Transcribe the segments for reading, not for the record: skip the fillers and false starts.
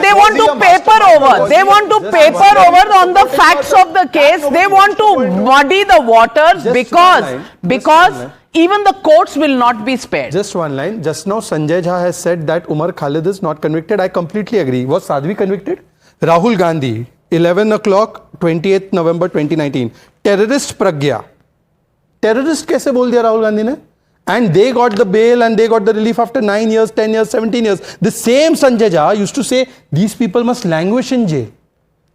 they want to paper over. They want to paper over on the facts of the case. They want to muddy the waters because even the courts will not be spared. Just one line. Just now Sanjay Jha has said that Umar Khalid is not convicted. I completely agree. Was Sadhvi convicted? Rahul Gandhi, 11 o'clock, 28th November 2019. Terrorist Pragya. Terrorist कैसे बोल दिया राहुल गांधी ने? And they got the bail and they got the relief after 9 years, 10 years, 17 years. The same Sanjay Jha used to say, these people must languish in jail.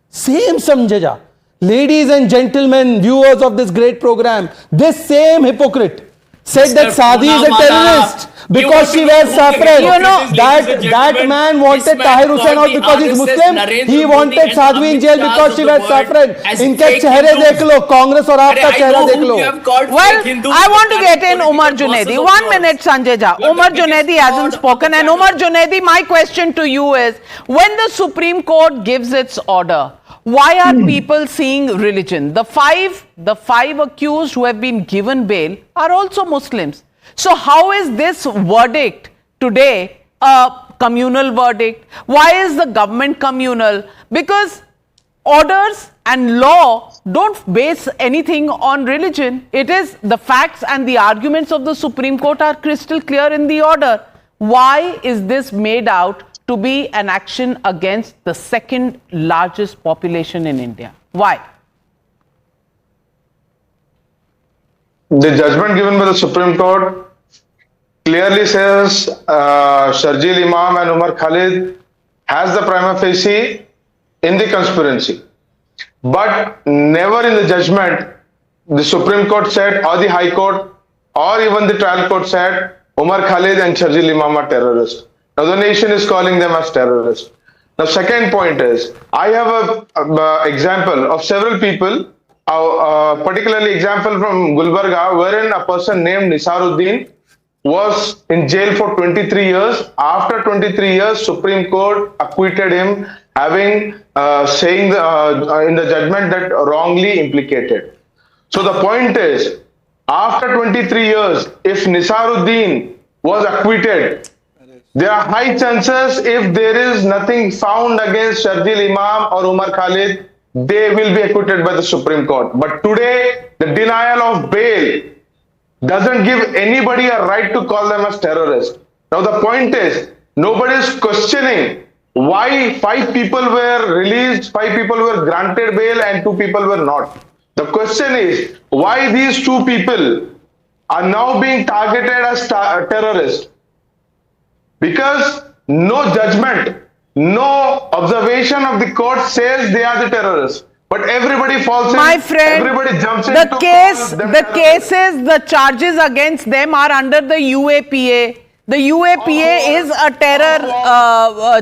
Same Sanjay Jha. Ladies and gentlemen, viewers of this great program, this same hypocrite said that Sadhi is a terrorist because she wears saffron. You know, that man wanted Tahir Hussain out because he's Muslim. He wanted Sadhvi in jail because she wears saffron. इनके चेहरे देख लो, कांग्रेस और आपका चेहरा देख लो. Well, I want to get in Umar Junaidi. 1 minute, Sanjay Jha. Umar Junaidi hasn't spoken, and Umar Junaidi, my question to you is: when the Supreme Court gives its order, why are people seeing religion? The five accused who have been given bail are also Muslims. So how is this verdict today a communal verdict? Why is the government communal? Because orders and law don't base anything on religion. It is the facts and the arguments of the Supreme Court are crystal clear in the order. Why is this made out to be an action against the second largest population in India? Why? The judgment given by the Supreme Court clearly says Sharjeel Imam and Umar Khalid has the prima facie in the conspiracy. But never in the judgment the Supreme Court said, or the High Court, or even the trial court said, Umar Khalid and Sharjeel Imam are terrorists. Now the nation is calling them as terrorists. The second point is, I have a example of several people, particularly example from Gulbarga, wherein a person named Nisaruddin was in jail for 23 years. After 23 years, Supreme Court acquitted him, having saying in the judgment that wrongly implicated. So the point is, after 23 years, if Nisaruddin was acquitted, there are high chances if there is nothing found against Sharjeel Imam or Umar Khalid, they will be acquitted by the Supreme Court. But today, the denial of bail doesn't give anybody a right to call them as terrorists. Now the point is, nobody is questioning why 5 people were released, 5 people were granted bail and 2 people were not. The question is, why these 2 people are now being targeted as terrorists? Because no judgment, no observation of the court says they are the terrorists. But everybody falls in. My friend, everybody jumps in. The cases, the charges against them are under the UAPA. The UAPA is a terror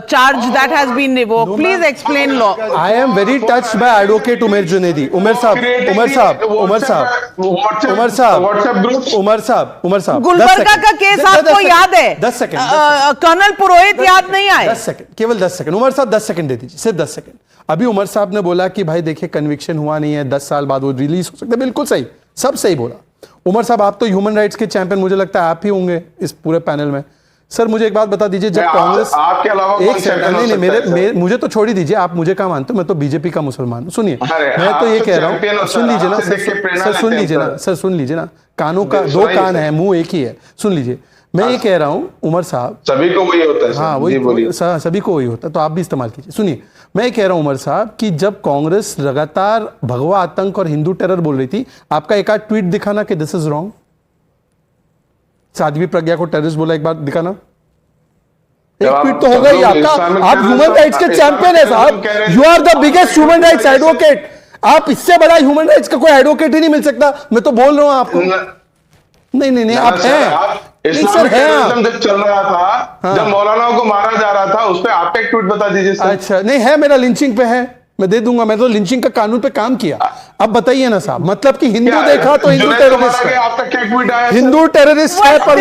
charge that has been revoked. Please explain law. I am very touched by Advocate Umar Junaidi. Umar Saab. Gulbarga का case आपको याद है? 10 second. Colonel पुरोहित याद नहीं आए? 10 second, केवल 10 second. Umar साहब 10 second दे दीजिए, सिर्फ 10 सेकंड. अभी उमर साहब ने बोला कि भाई देखिए कन्विक्शन हुआ नहीं है, 10 साल बाद वो रिलीज हो सकता है. बिल्कुल सही, सब सही बोला. उमर साहब आप तो ह्यूमन राइट्स के चैंपियन, मुझे लगता है आप ही होंगे इस पूरे पैनल में. सर मुझे एक बात बता दीजिए, जब कांग्रेस आपके अलावा एक सेकंड, नहीं मेरे मुझे तो छोड़ ही दीजिए, आप मुझे क्या मानते हो? मैं तो बीजेपी का मुसलमान हूं. सुनिए, मैं तो ये कह रहा हूं, सुन लीजिए ना सर, सुन लीजिए ना. कानों का 2 कान है, मुंह एक ही है. सुन लीजिए, मैं ये कह रहा हूं उमर साहब, सभी को वही होता है. हाँ वही, सभी को वही होता है, तो आप भी इस्तेमाल कीजिए. सुनिए, मैं ये कह रहा हूं उमर साहब कि जब कांग्रेस लगातार भगवा आतंक और हिंदू टेरर बोल रही थी, आपका एक आध ट्वीट दिखाना कि this is wrong. Sadhvi Pragya को टेररिस्ट बोला, एक बार दिखाना. एक ट्वीट तो होगा ही आपका. आप ह्यूमन राइट्स के चैंपियन है साहब, you are the biggest human rights advocate. आप इससे बड़ा ह्यूमन राइट्स का कोई एडवोकेट ही नहीं मिल सकता. मैं तो बोल रहा हूं आपको. नहीं आप हैं. सर जब चल रहा था, जब मौलानाओं को मारा जा रहा था, उस पर आप एक ट्वीट बता दीजिए सर. अच्छा, नहीं है, मेरा लिंचिंग पे है, मैं दे दूंगा. मैं तो लिंचिंग का कानून पे काम किया. अब बताइए ना साहब, मतलब कि हिंदू देखा तो हिंदू टेररिस्ट है, आपका क्या ट्वीट आया? हिंदू टेररिस्ट है, पर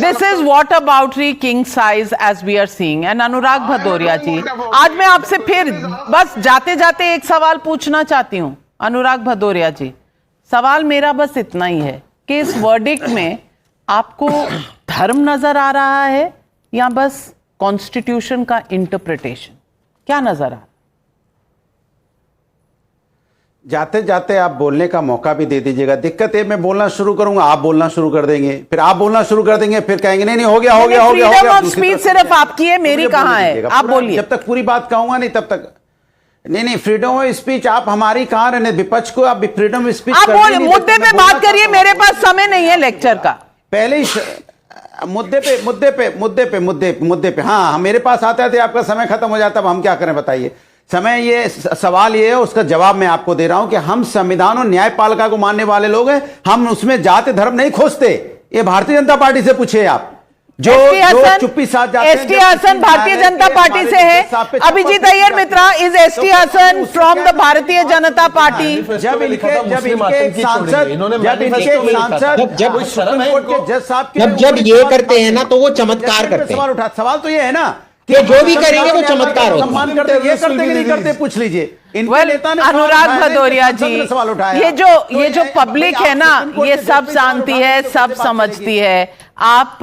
This is whataboutery king size as we are seeing. And अनुराग भदौरिया जी, आज मैं आपसे फिर बस जाते जाते एक सवाल पूछना चाहती हूँ. अनुराग भदौरिया जी, सवाल मेरा बस इतना ही है कि इस वर्डिक्ट में आपको धर्म नजर आ रहा है या बस कॉन्स्टिट्यूशन का इंटरप्रिटेशन? क्या नजर आ रहा? जाते जाते आप बोलने का मौका भी दे दीजिएगा। दिक्कत है, मैं बोलना शुरू करूंगा, आप बोलना शुरू कर देंगे, फिर आप बोलना शुरू कर देंगे, फिर कहेंगे नहीं नहीं हो गया हो गया हो गया हो फ्रीडम गया। ऑफ स्पीच सिर्फ आपकी है, मेरी कहाँ है? आप बोलिए। जब तक पूरी बात कहूंगा नहीं तब तक नहीं नहीं। फ्रीडम ऑफ स्पीच आप हमारी कहाँ रहने, विपक्ष को आप फ्रीडम ऑफ स्पीच आप बोलिए, मुद्दे पे बात करिए, मेरे पास समय नहीं है लेक्चर का। पहले ही मुद्दे पे हाँ मेरे पास आते थे, आपका समय खत्म हो जाता, अब हम क्या करें बताइए। समय ये सवाल ये है, उसका जवाब मैं आपको दे रहा हूं कि हम संविधान और न्यायपालिका को मानने वाले लोग हैं, हम उसमें जाति धर्म नहीं खोजते। ये भारतीय जनता पार्टी से पूछे आप, जो चुप्पी साथ जाते हैं। एसटी हसन भारतीय जनता पार्टी से है। Abhijit Iyer Mitra, is ST Hasan from the Bharatiya Janata party? जब इनके सांसद जब ये करते हैं ना तो वो चमत्कार करते हैं। सवाल उठा, सवाल तो ये है ना कि जो भी करेंगे वो चमत्कार होगा। सम्मान करते, ये करते कि नहीं करते, पूछ लीजिए। अनुराग भदौरिया जी, ये जो पब्लिक है ना, ये सब जानती है, सब समझती है। आप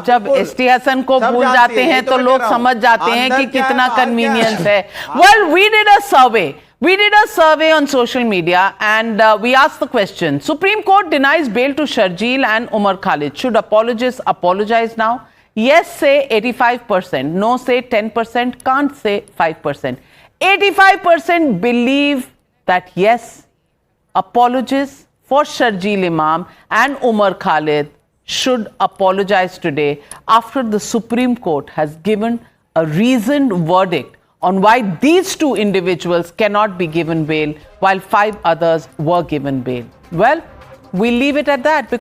जब एसटी हसन को भूल जाते हैं तो लोग समझ जाते हैं कि कितना कन्वीनियंस है। Well, we did a survey. We did a survey on social media and we asked the question, Supreme Court denies bail to Sharjeel and Umar Khalid. Should apologists apologize now? Yes, say 85%. No, say 10%. Can't say 5%. 85% believe that yes, apologists for Sharjeel Imam and Umar Khalid should apologize today after the Supreme Court has given a reasoned verdict on why these two individuals cannot be given bail while 5 others were given bail. Well, we'll leave it at that.